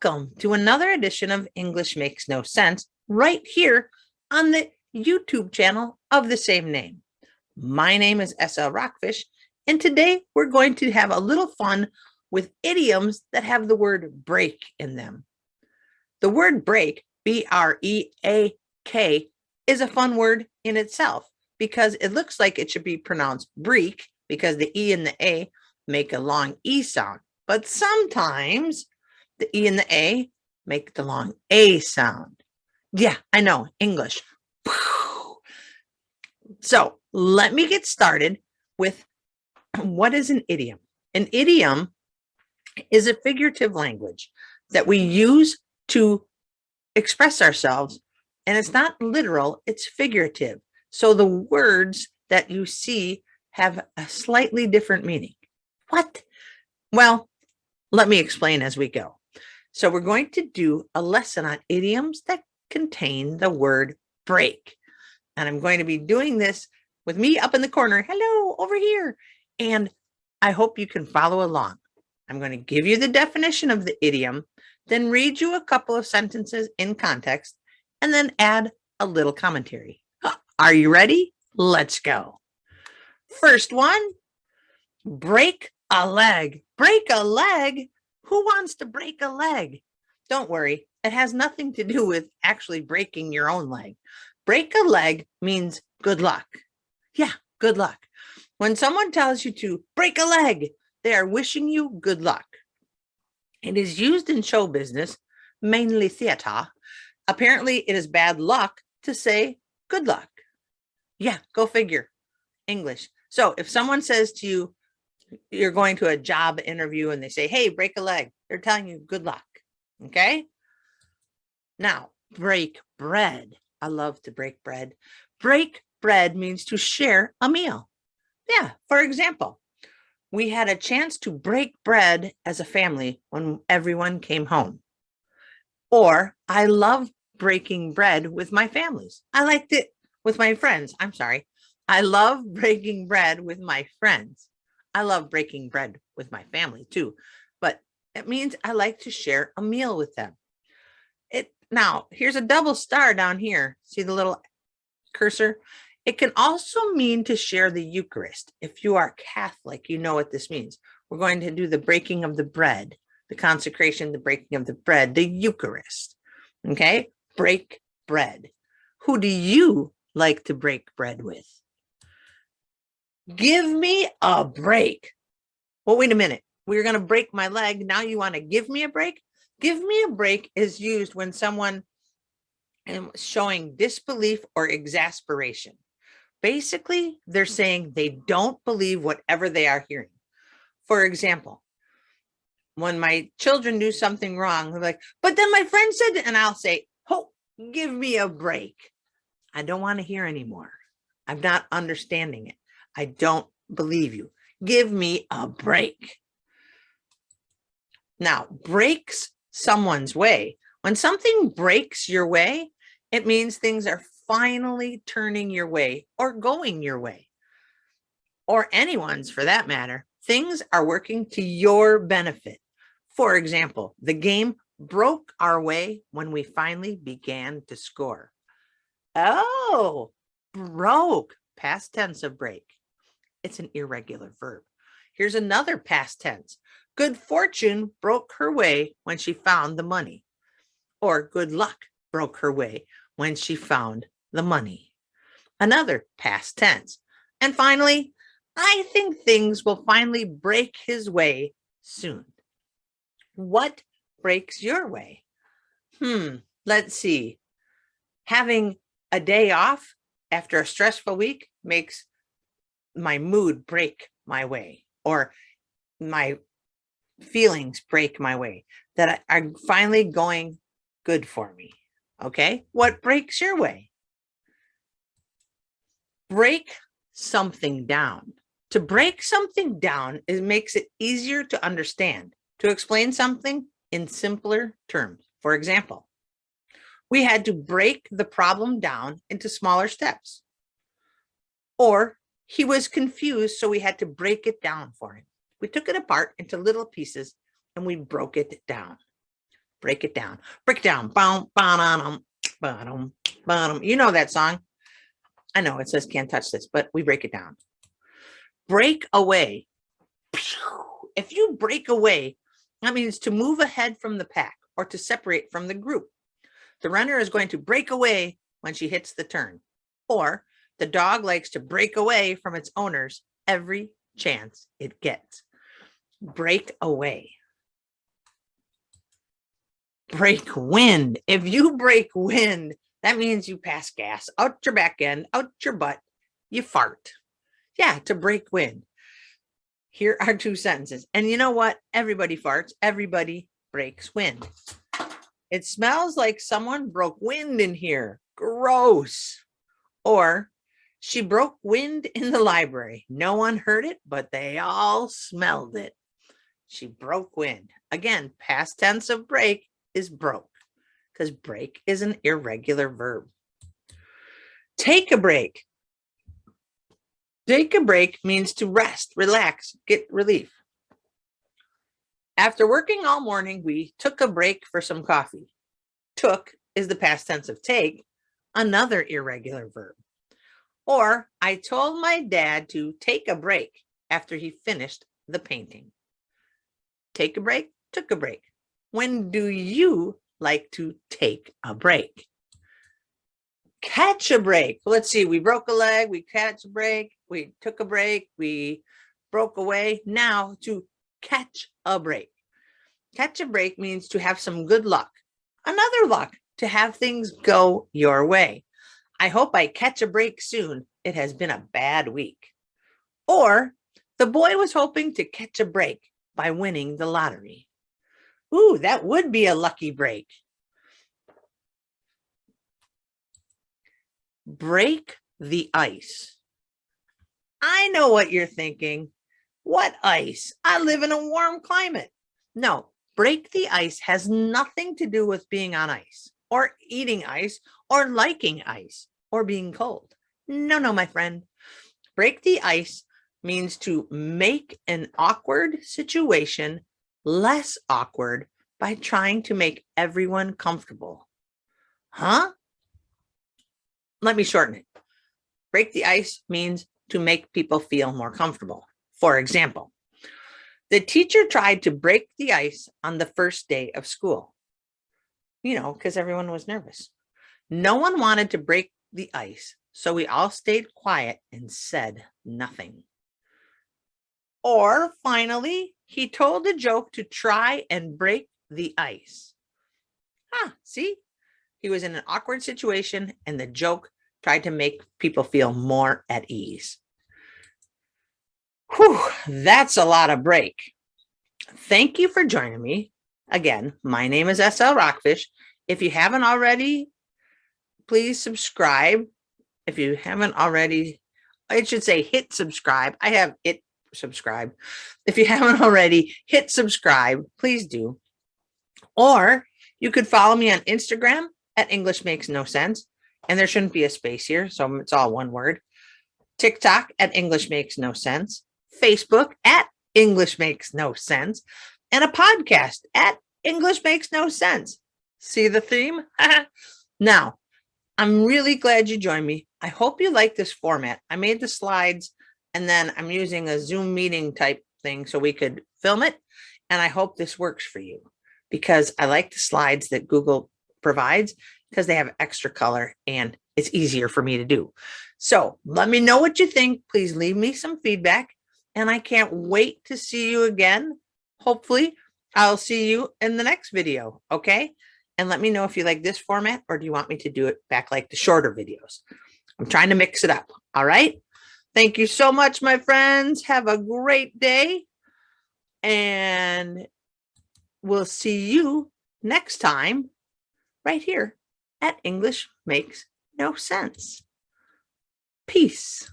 Welcome to another edition of English Makes No Sense right here on the YouTube channel of the same name. My name is SL Rockfish, and today we're going to have a little fun with idioms that have the word break in them. The word break, B-R-E-A-K, is a fun word in itself because it looks like it should be pronounced break because the E and the A make a long E sound. But sometimes the E and the A make the long A sound. Yeah, I know, English. So let me get started with what is an idiom? An idiom is a figurative language that we use to express ourselves, and it's not literal, it's figurative. So the words that you see have a slightly different meaning. What? Well, let me explain as we go. So we're going to do a lesson on idioms that contain the word break. And I'm going to be doing this with me up in the corner. Hello, over here. And I hope you can follow along. I'm going to give you the definition of the idiom, then read you a couple of sentences in context, and then add a little commentary. Are you ready? Let's go. First one, break a leg. Break a leg? Who wants to break a leg? Don't worry, it has nothing to do with actually breaking your own leg. Break a leg means good luck. Yeah, good luck. When someone tells you to break a leg, they are wishing you good luck. It is used in show business, mainly theater. Apparently, it is bad luck to say good luck. Yeah, go figure. English. So if someone says to you, you're going to a job interview and they say, hey, break a leg, they're telling you good luck. Okay. Now, break bread. I love to break bread. Break bread means to share a meal. Yeah. For example, we had a chance to break bread as a family when everyone came home. Or I love breaking bread with my families. I liked it with my friends. I'm sorry. I love breaking bread with my friends. I love breaking bread with my family too, but it means I like to share a meal with them. Now, here's a double star down here. See the little cursor? It can also mean to share the Eucharist. If you are Catholic, you know what this means. We're going to do the breaking of the bread, the consecration, the breaking of the bread, the Eucharist. Okay? Break bread. Who do you like to break bread with? Give me a break. Well, wait a minute. We're going to break my leg. Now you want to give me a break? Give me a break is used when someone is showing disbelief or exasperation. Basically, they're saying they don't believe whatever they are hearing. For example, when my children do something wrong, they're like, but then my friend said, and I'll say, oh, give me a break. I don't want to hear anymore. I'm not understanding it. I don't believe you. Give me a break. Now, breaks someone's way. When something breaks your way, it means things are finally turning your way or going your way. Or anyone's for that matter. Things are working to your benefit. For example, the game broke our way when we finally began to score. Oh, broke, past tense of break. It's an irregular verb. Here's another past tense. Good fortune broke her way when she found the money. Or good luck broke her way when she found the money. Another past tense. And finally, I think things will finally break his way soon. What breaks your way? Let's see. Having a day off after a stressful week makes my mood break my way, or my feelings break my way, that are finally going good for me. Okay, what breaks your way? Break something down. To break something down, it makes it easier to understand, to explain something in simpler terms. For example, we had to break the problem down into smaller steps. Or he was confused, so we had to break it down for him. We took it apart into little pieces and we broke it down. Break it down. Break it down. Bum, ba-dum, ba-dum, ba-dum. You know that song. I know it says can't touch this, but we break it down. Break away. If you break away, that means to move ahead from the pack or to separate from the group. The runner is going to break away when she hits the turn. Or the dog likes to break away from its owners every chance it gets. Break away. Break wind. If you break wind, that means you pass gas out your back end, out your butt, you fart. Yeah, to break wind. Here are 2 sentences. And you know what? Everybody farts. Everybody breaks wind. It smells like someone broke wind in here. Gross. Or she broke wind in the library. No one heard it, but they all smelled it. She broke wind. Again, past tense of break is broke, because break is an irregular verb. Take a break. Take a break means to rest, relax, get relief. After working all morning, we took a break for some coffee. Took is the past tense of take, another irregular verb. Or I told my dad to take a break after he finished the painting. Take a break, took a break. When do you like to take a break? Catch a break. Let's see, we broke a leg, we catch a break, we took a break, we broke away. Now to catch a break. Catch a break means to have some good luck. Another luck, to have things go your way. I hope I catch a break soon. It has been a bad week. Or the boy was hoping to catch a break by winning the lottery. Ooh, that would be a lucky break. Break the ice. I know what you're thinking. What ice? I live in a warm climate. No, break the ice has nothing to do with being on ice or eating ice or liking ice or being cold. No, my friend. Break the ice means to make an awkward situation less awkward by trying to make everyone comfortable. Huh? Let me shorten it. Break the ice means to make people feel more comfortable. For example, the teacher tried to break the ice on the first day of school. You know, because everyone was nervous. No one wanted to break the ice, so we all stayed quiet and said nothing. Or finally, he told a joke to try and break the ice. See? He was in an awkward situation and the joke tried to make people feel more at ease. Whew, that's a lot of break. Thank you for joining me. Again, my name is SL Rockfish. If you haven't already, please subscribe. If you haven't already, I should say hit subscribe. I have it subscribe. If you haven't already, hit subscribe. Please do. Or you could follow me on Instagram at English Makes No Sense. And there shouldn't be a space here, so it's all one word. TikTok at English Makes No Sense. Facebook at English Makes No Sense. And a podcast at English Makes No Sense. See the theme? Now, I'm really glad you joined me. I hope you like this format. I made the slides and then I'm using a Zoom meeting type thing so we could film it. And I hope this works for you because I like the slides that Google provides because they have extra color and it's easier for me to do. So let me know what you think. Please leave me some feedback and I can't wait to see you again. Hopefully I'll see you in the next video. Okay. And let me know if you like this format or do you want me to do it back like the shorter videos? I'm trying to mix it up. All right. Thank you so much, my friends. Have a great day. And we'll see you next time right here at English Makes No Sense. Peace.